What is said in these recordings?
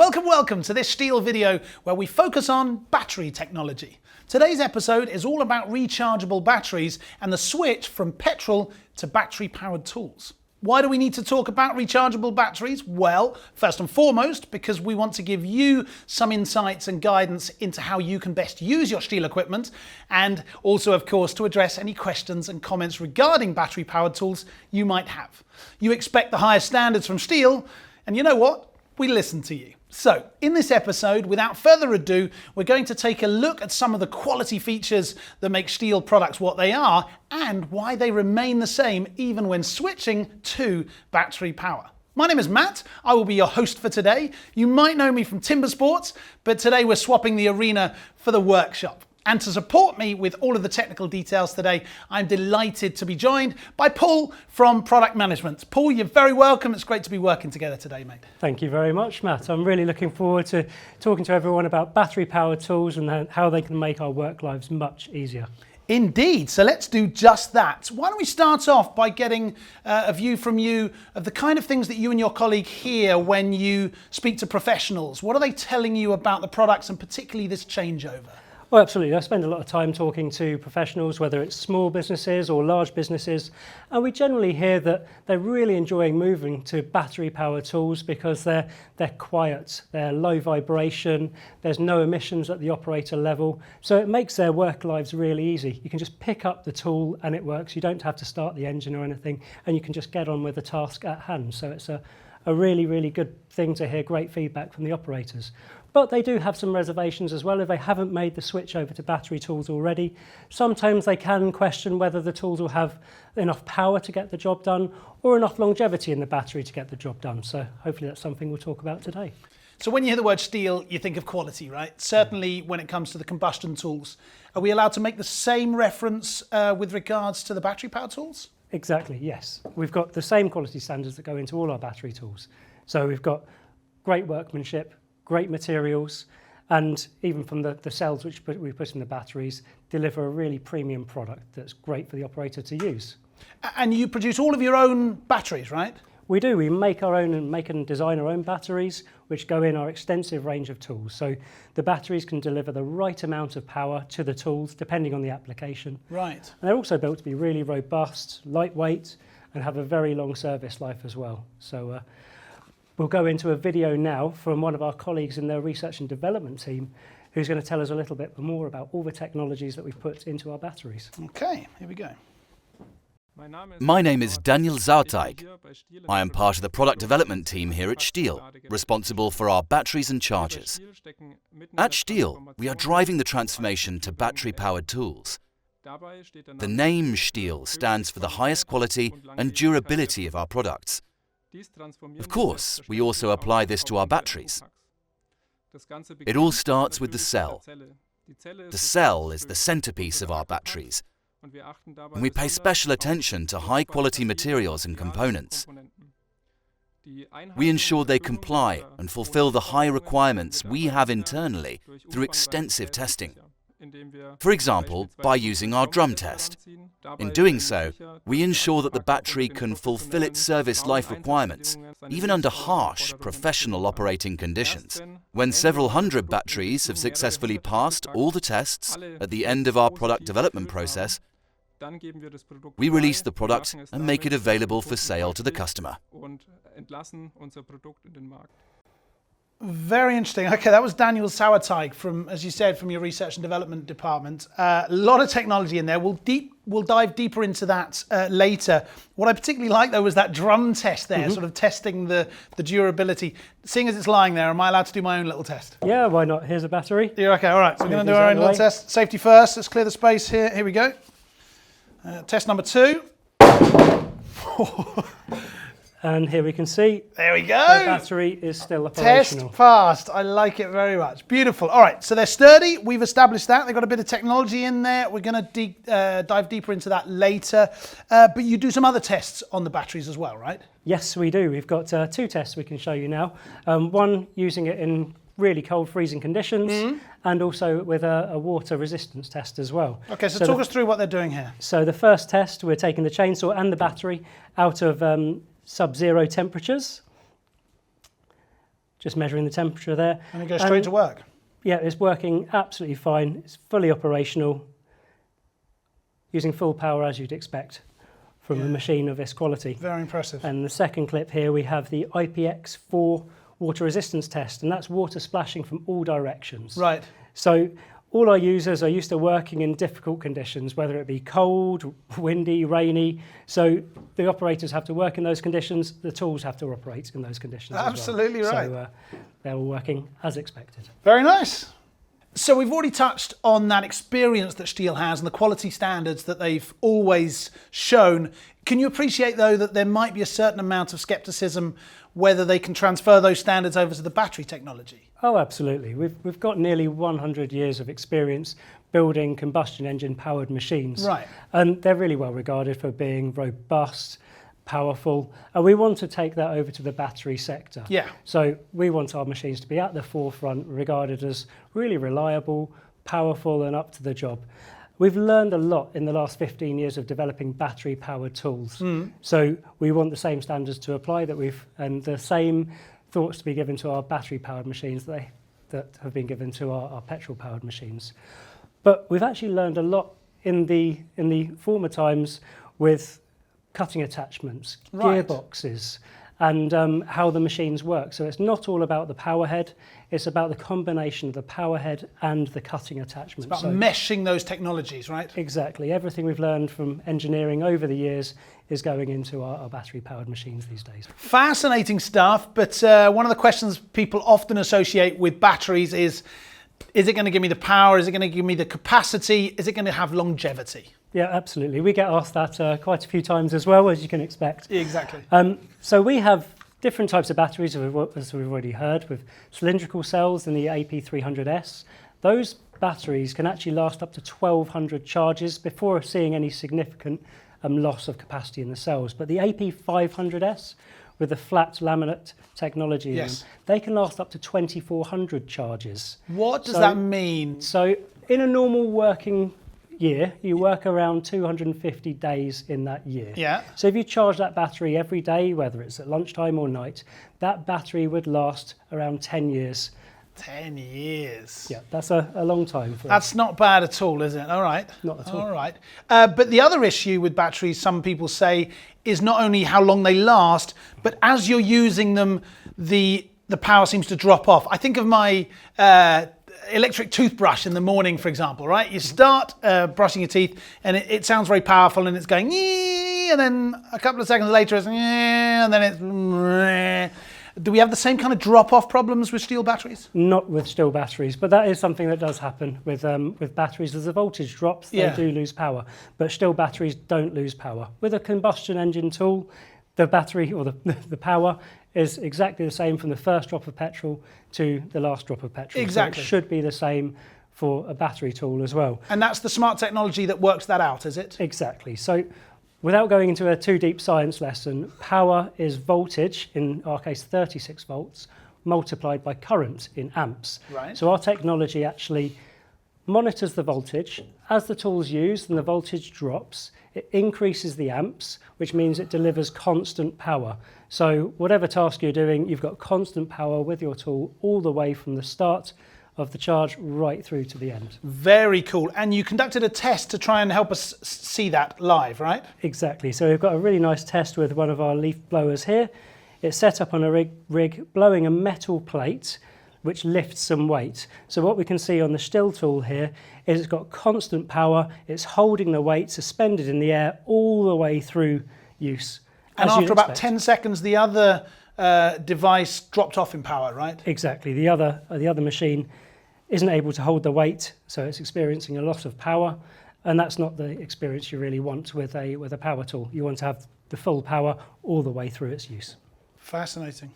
Welcome to this STIHL video where we focus on battery technology. Today's episode is all about rechargeable batteries and the switch from petrol to battery-powered tools. Why do we need to talk about rechargeable batteries? Well, first and foremost, because we want to give you some insights and guidance into how you can best use your STIHL equipment, and also, of course, to address any questions and comments regarding battery-powered tools you might have. You expect the highest standards from STIHL, and you know what? We listen to you. So, in this episode, without further ado, we're going to take a look at some of the quality features that make STIHL products what they are and why they remain the same even when switching to battery power. My name is Matt, I will be your host for today. You might know me from Timber Sports, but today we're swapping the arena for the workshop. And to support me with all of the technical details today, I'm delighted to be joined by Paul from Product Management. Paul, you're very welcome. It's great to be working together today, mate. Thank you very much, Matt. I'm really looking forward to talking to everyone about battery-powered tools and how they can make our work lives much easier. Indeed, so let's do just that. Why don't we start off by getting a view from you of the kind of things that you and your colleague hear when you speak to professionals. What are they telling you about the products and particularly this changeover? Well, absolutely. I spend a lot of time talking to professionals, whether it's small businesses or large businesses, and we generally hear that they're really enjoying moving to battery-powered tools because they're quiet, they're low vibration, there's no emissions at the operator level, so it makes their work lives really easy. You can just pick up the tool and it works. You don't have to start the engine or anything, and you can just get on with the task at hand. So it's a really, really good thing to hear great feedback from the operators. But they do have some reservations as well if they haven't made the switch over to battery tools already. Sometimes they can question whether the tools will have enough power to get the job done or enough longevity in the battery to get the job done. So hopefully that's something we'll talk about today. So when you hear the word STIHL, you think of quality, right? Certainly when it comes to the combustion tools. Are we allowed to make the same reference with regards to the battery power tools? Exactly, yes. We've got the same quality standards that go into all our battery tools. So we've got great workmanship, great materials, and even from the cells which we put in the batteries, deliver a really premium product that's great for the operator to use. And you produce all of your own batteries, right? We do. We make our own and make and design our own batteries, which go in our extensive range of tools. So the batteries can deliver the right amount of power to the tools, depending on the application. Right. And they're also built to be really robust, lightweight, and have a very long service life as well. So we'll go into a video now from one of our colleagues in their research and development team who's going to tell us a little bit more about all the technologies that we've put into our batteries. Okay, here we go. My name is Daniel Sauteig. I am part of the product development team here at STIHL, responsible for our batteries and chargers. At STIHL, we are driving the transformation to battery-powered tools. The name STIHL stands for the highest quality and durability of our products. Of course, we also apply this to our batteries. It all starts with the cell. The cell is the centerpiece of our batteries, and we pay special attention to high-quality materials and components. We ensure they comply and fulfill the high requirements we have internally through extensive testing. For example, by using our drum test. In doing so, we ensure that the battery can fulfill its service life requirements, even under harsh professional operating conditions. When several hundred batteries have successfully passed all the tests at the end of our product development process, we release the product and make it available for sale to the customer. Very interesting. Okay, that was Daniel Sauteig from, as you said, from your research and development department. A lot of technology in there. We'll dive deeper into that later. What I particularly like though was that drum test there, sort of testing the durability. Seeing as it's lying there, am I allowed to do my own little test? Yeah, why not? Here's a battery. Yeah, okay, all right. So we're going to do our own little test. Safety first. Let's clear the space here. Here we go. Test number 2. And here we can see, there we go. The battery is still operational. Test passed. I like it very much. Beautiful. All right, so they're sturdy. We've established that. They've got a bit of technology in there. We're going to dive deeper into that later. But you do some other tests on the batteries as well, right? Yes, we do. We've got 2 tests we can show you now. One using it in really cold freezing conditions and also with a water resistance test as well. Okay, so talk us through what they're doing here. So the first test, we're taking the chainsaw and the battery out of sub-zero temperatures, just measuring the temperature there. And it goes straight to work. Yeah, it's working absolutely fine. It's fully operational, using full power as you'd expect from a machine of this quality. Very impressive. And the second clip here, we have the IPX4 water resistance test, and that's water splashing from all directions. Right. So all our users are used to working in difficult conditions, whether it be cold, windy, rainy. So the operators have to work in those conditions. The tools have to operate in those conditions. Absolutely as well. right. So they're all working as expected. Very nice. So we've already touched on that experience that STIHL has and the quality standards that they've always shown. Can you appreciate, though, that there might be a certain amount of scepticism whether they can transfer those standards over to the battery technology? Oh, absolutely. We've got nearly 100 years of experience building combustion engine powered machines. Right. And they're really well regarded for being robust, powerful, and we want to take that over to the battery sector. Yeah. So we want our machines to be at the forefront, regarded as really reliable, powerful and up to the job. We've learned a lot in the last 15 years of developing battery-powered tools. So we want the same standards to apply and the same thoughts to be given to our battery-powered machines that have been given to our petrol-powered machines. But we've actually learned a lot in the former times with cutting attachments, right. gearboxes, and how the machines work. So it's not all about the power head, it's about the combination of the power head and the cutting attachment. It's about meshing those technologies, right? Exactly. Everything we've learned from engineering over the years is going into our battery-powered machines these days. Fascinating stuff, but one of the questions people often associate with batteries is it going to give me the power? Is it going to give me the capacity? Is it going to have longevity? Yeah, absolutely. We get asked that quite a few times as well, as you can expect. Exactly. So we have different types of batteries, as we've already heard, with cylindrical cells in the AP300S. Those batteries can actually last up to 1,200 charges before seeing any significant loss of capacity in the cells. But the AP500S, with the flat laminate technology, yes, they can last up to 2,400 charges. What does that mean? So in a normal working year, you work around 250 days in that year. Yeah. So if you charge that battery every day, whether it's at lunchtime or night, that battery would last around 10 years. 10 years. Yeah, that's a long time for That's not bad at all, is it? All right. Not at all. All right. But the other issue with batteries, some people say, is not only how long they last, but as you're using them, the power seems to drop off. I think of my electric toothbrush in the morning, for example, right? You start brushing your teeth and it sounds very powerful and it's going, and then a couple of seconds later it's, and then it's, do we have the same kind of drop-off problems with STIHL batteries? Not with STIHL batteries, but that is something that does happen with batteries. As the voltage drops, they do lose power, but STIHL batteries don't lose power. With a combustion engine tool, the battery or the power is exactly the same from the first drop of petrol to the last drop of petrol. Exactly. So it should be the same for a battery tool as well. And that's the smart technology that works that out, is it? Exactly. So without going into a too deep science lesson, power is voltage, in our case 36 volts, multiplied by current in amps. Right. So our technology actually monitors the voltage. As the tool's used and the voltage drops, it increases the amps, which means it delivers constant power. So whatever task you're doing, you've got constant power with your tool all the way from the start of the charge right through to the end. Very cool. And you conducted a test to try and help us see that live, right? Exactly. So we've got a really nice test with one of our leaf blowers here. It's set up on a rig blowing a metal plate which lifts some weight. So what we can see on the STIHL tool here is it's got constant power, it's holding the weight suspended in the air all the way through use. And after about 10 seconds, the other device dropped off in power, right? Exactly. The other machine isn't able to hold the weight, so it's experiencing a lot of power, and that's not the experience you really want with a power tool. You want to have the full power all the way through its use. Fascinating.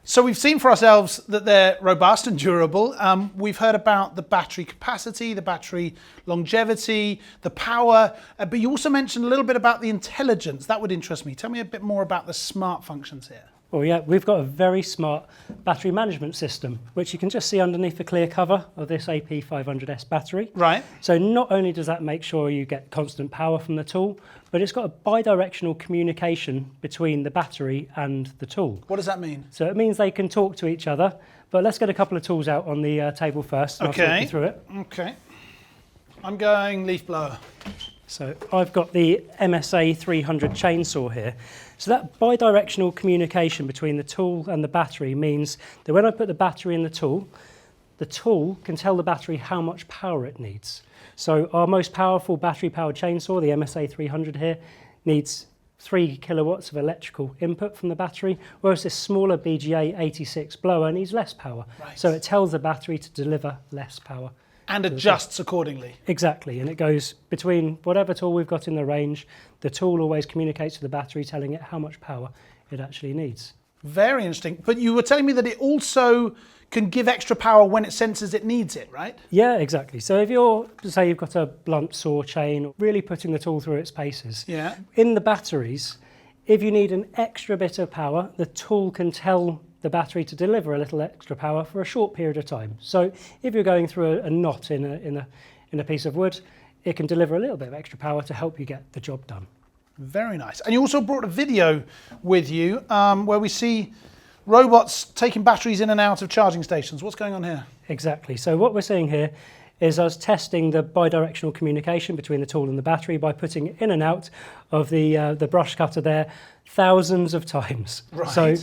So we've seen for ourselves that they're robust and durable. We've heard about the battery capacity, the battery longevity, the power, but you also mentioned a little bit about the intelligence. That would interest me. Tell me a bit more about the smart functions here. Well, yeah, we've got a very smart battery management system, which you can just see underneath the clear cover of this AP500S battery. Right. So not only does that make sure you get constant power from the tool, but it's got a bi-directional communication between the battery and the tool. What does that mean? So it means they can talk to each other, but let's get a couple of tools out on the table first, and I'll talk you through it. Okay. I'm going leaf blower. So I've got the MSA 300 chainsaw here. So that bi-directional communication between the tool and the battery means that when I put the battery in the tool can tell the battery how much power it needs. So our most powerful battery-powered chainsaw, the MSA 300 here, needs 3 kilowatts of electrical input from the battery, whereas this smaller BGA 86 blower needs less power. Right. So it tells the battery to deliver less power. And adjusts accordingly. Exactly, and it goes between whatever tool we've got in the range. The tool always communicates to the battery, telling it how much power it actually needs. Very interesting. But you were telling me that it also can give extra power when it senses it needs it, right? Yeah, exactly. So if you're, say you've got a blunt saw chain, really putting the tool through its paces. Yeah. In the batteries, if you need an extra bit of power, the tool can tell the battery to deliver a little extra power for a short period of time. So if you're going through a knot in a piece of wood, it can deliver a little bit of extra power to help you get the job done. Very nice. And you also brought a video with you where we see robots taking batteries in and out of charging stations. What's going on here? Exactly. So what we're seeing here is us testing the bi-directional communication between the tool and the battery by putting it in and out of the brush cutter there thousands of times. Right. So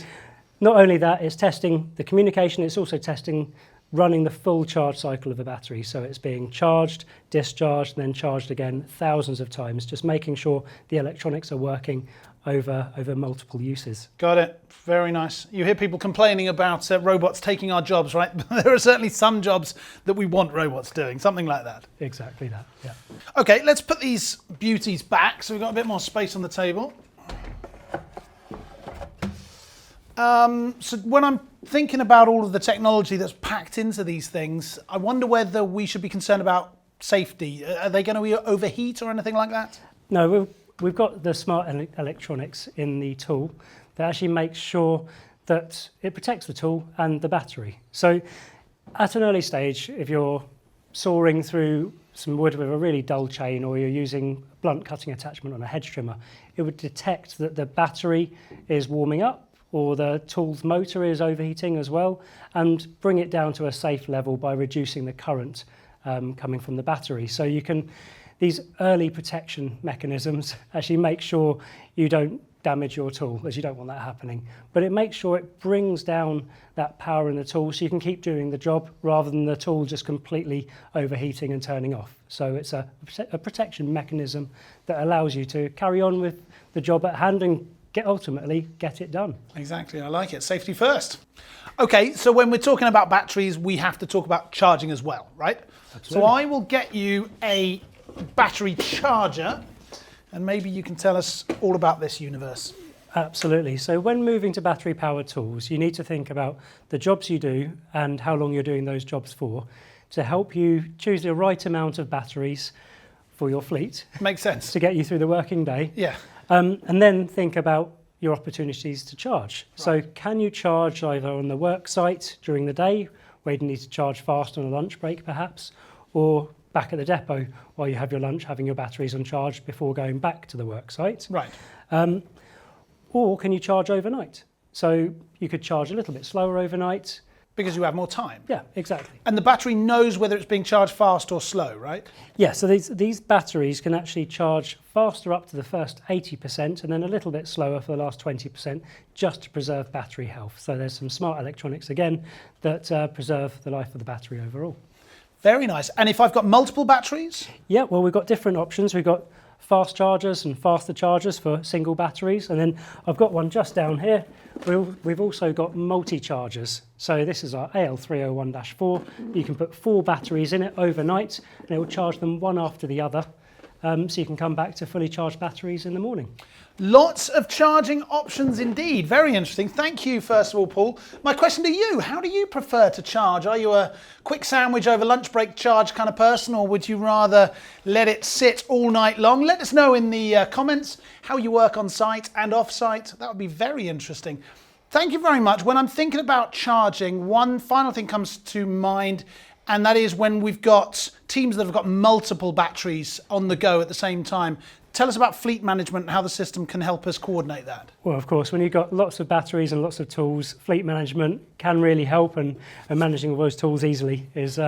not only that, it's testing the communication, it's also testing running the full charge cycle of the battery. So it's being charged, discharged, and then charged again thousands of times, just making sure the electronics are working over multiple uses. Got it. Very nice. You hear people complaining about robots taking our jobs, right? There are certainly some jobs that we want robots doing, something like that. Exactly that, yeah. Okay, let's put these beauties back so we've got a bit more space on the table. So when I'm thinking about all of the technology that's packed into these things, I wonder whether we should be concerned about safety. Are they going to overheat or anything like that? No, we've got the smart electronics in the tool that actually makes sure that it protects the tool and the battery. So at an early stage, if you're sawing through some wood with a really dull chain, or you're using a blunt cutting attachment on a hedge trimmer, it would detect that the battery is warming up or the tool's motor is overheating as well, and bring it down to a safe level by reducing the current coming from the battery. So you can, these early protection mechanisms actually make sure you don't damage your tool, as you don't want that happening. But it makes sure it brings down that power in the tool so you can keep doing the job rather than the tool just completely overheating and turning off. So it's a protection mechanism that allows you to carry on with the job at hand and ultimately get it done. Exactly, I like it. Safety first. Okay, so when we're talking about batteries, we have to talk about charging as well, right? Absolutely. So I will get you a battery charger, and maybe you can tell us all about this universe. Absolutely. So when moving to battery-powered tools, you need to think about the jobs you do and how long you're doing those jobs for to help you choose the right amount of batteries for your fleet. Makes sense. To get you through the working day. Yeah. And then think about your opportunities to charge. Right. So can you charge either on the work site during the day, where you need to charge fast on a lunch break perhaps, or back at the depot while you have your lunch, having your batteries on charge before going back to the work site. Right. Or can you charge overnight? So you could charge a little bit slower overnight. Because you have more time. Yeah, exactly. And the battery knows whether it's being charged fast or slow, right? Yeah, so these batteries can actually charge faster up to the first 80% and then a little bit slower for the last 20% just to preserve battery health. So there's some smart electronics again that preserve the life of the battery overall. Very nice. And if I've got multiple batteries? Yeah, well, we've got different options. We've got fast chargers and faster chargers for single batteries. And then I've got one just down here. We've also got multi-chargers. So this is our AL301-4. You can put 4 batteries in it overnight and it will charge them one after the other. So you can come back to fully charged batteries in the morning. Lots of charging options indeed. Very interesting. Thank you, first of all, Paul. My question to you, how do you prefer to charge? Are you a quick sandwich over lunch break charge kind of person, or would you rather let it sit all night long? Let us know in the comments how you work on site and off site. That would be very interesting. Thank you very much. When I'm thinking about charging, one final thing comes to mind, and that is when we've got teams that have got multiple batteries on the go at the same time. Tell us about fleet management and how the system can help us coordinate that. Well, of course, when you've got lots of batteries and lots of tools, fleet management can really help, and managing all those tools easily is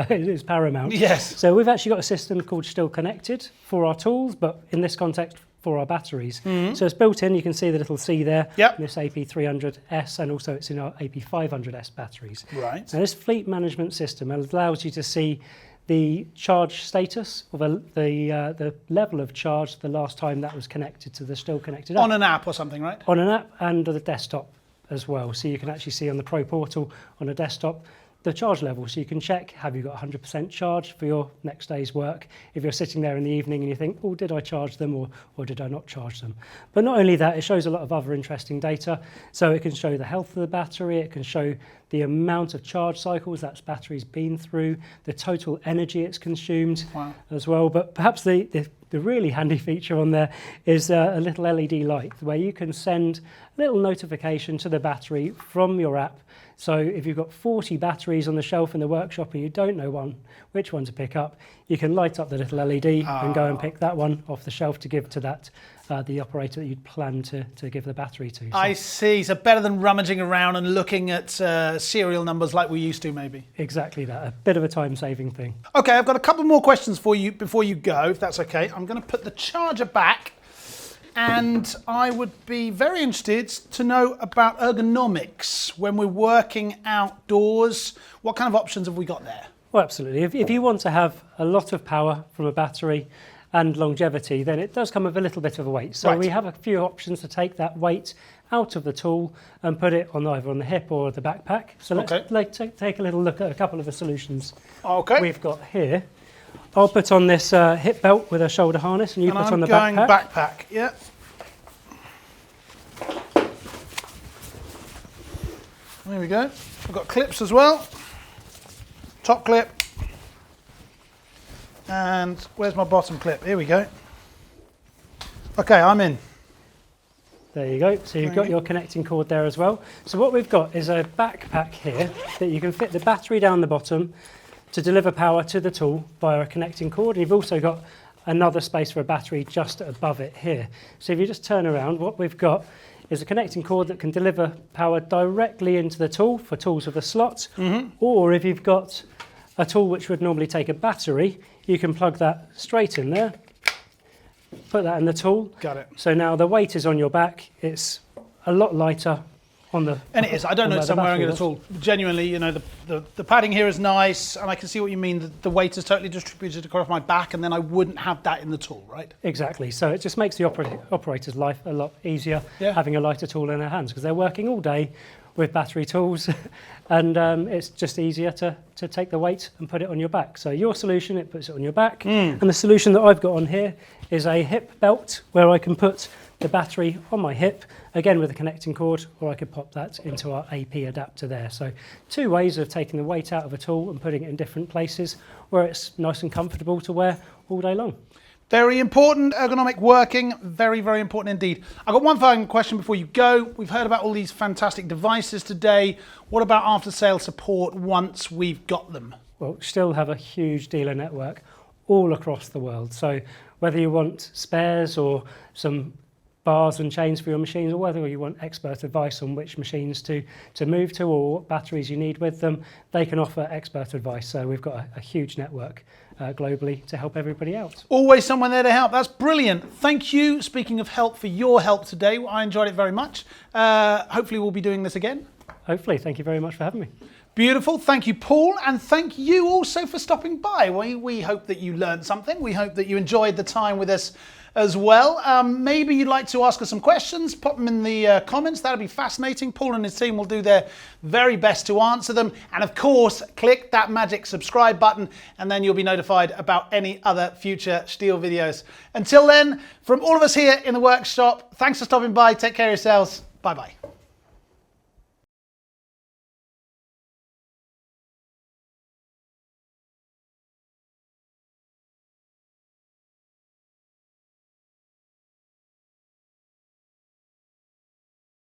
paramount. Yes. So we've actually got a system called STIHL Connected for our tools, but in this context, for our batteries. So it's built in, you can see the little C there, Yep. this AP300S, and also it's in our AP500S batteries. Right. Now this fleet management system allows you to see the charge status, or the level of charge the last time that was connected to the STIHL Connected app. On an app or something, right? On an app and the desktop as well. So you can actually see on the Pro Portal on a desktop the charge level. So you can check, have you got 100% charge for your next day's work? If you're sitting there in the evening and you think, oh, did I charge them or did I not charge them? But not only that, it shows a lot of other interesting data. So it can show the health of the battery, it can show the amount of charge cycles that battery's been through, the total energy it's consumed. Wow. As well. But perhaps the really handy feature on there is a little LED light where you can send a little notification to the battery from your app. So if you've got 40 batteries on the shelf in the workshop and you don't know which one to pick up, you can light up the little LED and go and pick that one off the shelf to give to that the operator that you'd plan to give the battery to. So I see. So better than rummaging around and looking at serial numbers like we used to, maybe. Exactly that. A bit of a time-saving thing. Okay, I've got a couple more questions for you before you go, if that's okay. I'm going to put the charger back, and I would be very interested to know about ergonomics when we're working outdoors. What kind of options have we got there? Well, absolutely. If you want to have a lot of power from a battery and longevity, then it does come with a little bit of a weight. So Right. we have a few options to take that weight out of the tool and put it on either on the hip or the backpack. So let's take a little look at a couple of the solutions we've got here. I'll put on this hip belt with a shoulder harness, and you put on the backpack. I'm going backpack, yeah. There we go. I've got clips as well. Top clip. And where's my bottom clip? Here we go. Okay, I'm in. There you go. So you've got your connecting cord there as well. So what we've got is a backpack here that you can fit the battery down the bottom to deliver power to the tool via a connecting cord. And you've also got another space for a battery just above it here. So if you just turn around, what we've got is a connecting cord that can deliver power directly into the tool for tools with a slot. Or if you've got a tool which would normally take a battery, you can plug that straight in there, put that in the tool. Got it. So now the weight is on your back. It's a lot lighter on the... And it is. I don't notice I'm wearing it at all. Genuinely, you know, the padding here is nice, and I can see what you mean. The weight is totally distributed across my back, and then I wouldn't have that in the tool, right? Exactly. So it just makes the operator's life a lot easier having a lighter tool in their hands, because they're working all day with battery tools, and it's just easier to take the weight and put it on your back. So your solution, it puts it on your back, and the solution that I've got on here is a hip belt where I can put the battery on my hip, again with a connecting cord, or I could pop that into our AP adapter there. So two ways of taking the weight out of a tool and putting it in different places where it's nice and comfortable to wear all day long. Very important, ergonomic working, very, very important indeed. I've got one final question before you go. We've heard about all these fantastic devices today. What about after-sale support once we've got them? Well, still have a huge dealer network all across the world. So whether you want spares or some bars and chains for your machines, or whether you want expert advice on which machines to move to or what batteries you need with them, they can offer expert advice. So we've got a huge network globally to help everybody out. Always someone there to help. That's brilliant. Thank you, speaking of help, for your help today. I enjoyed it very much. Hopefully we'll be doing this again. Hopefully. Thank you very much for having me. Beautiful. Thank you, Paul. And thank you also for stopping by. We hope that you learned something. We hope that you enjoyed the time with us as well. Maybe you'd like to ask us some questions, pop them in the comments. That'd be fascinating. Paul and his team will do their very best to answer them. And of course, click that magic subscribe button, and then you'll be notified about any other future STIHL videos. Until then, from all of us here in the workshop, thanks for stopping by. Take care of yourselves. Bye-bye.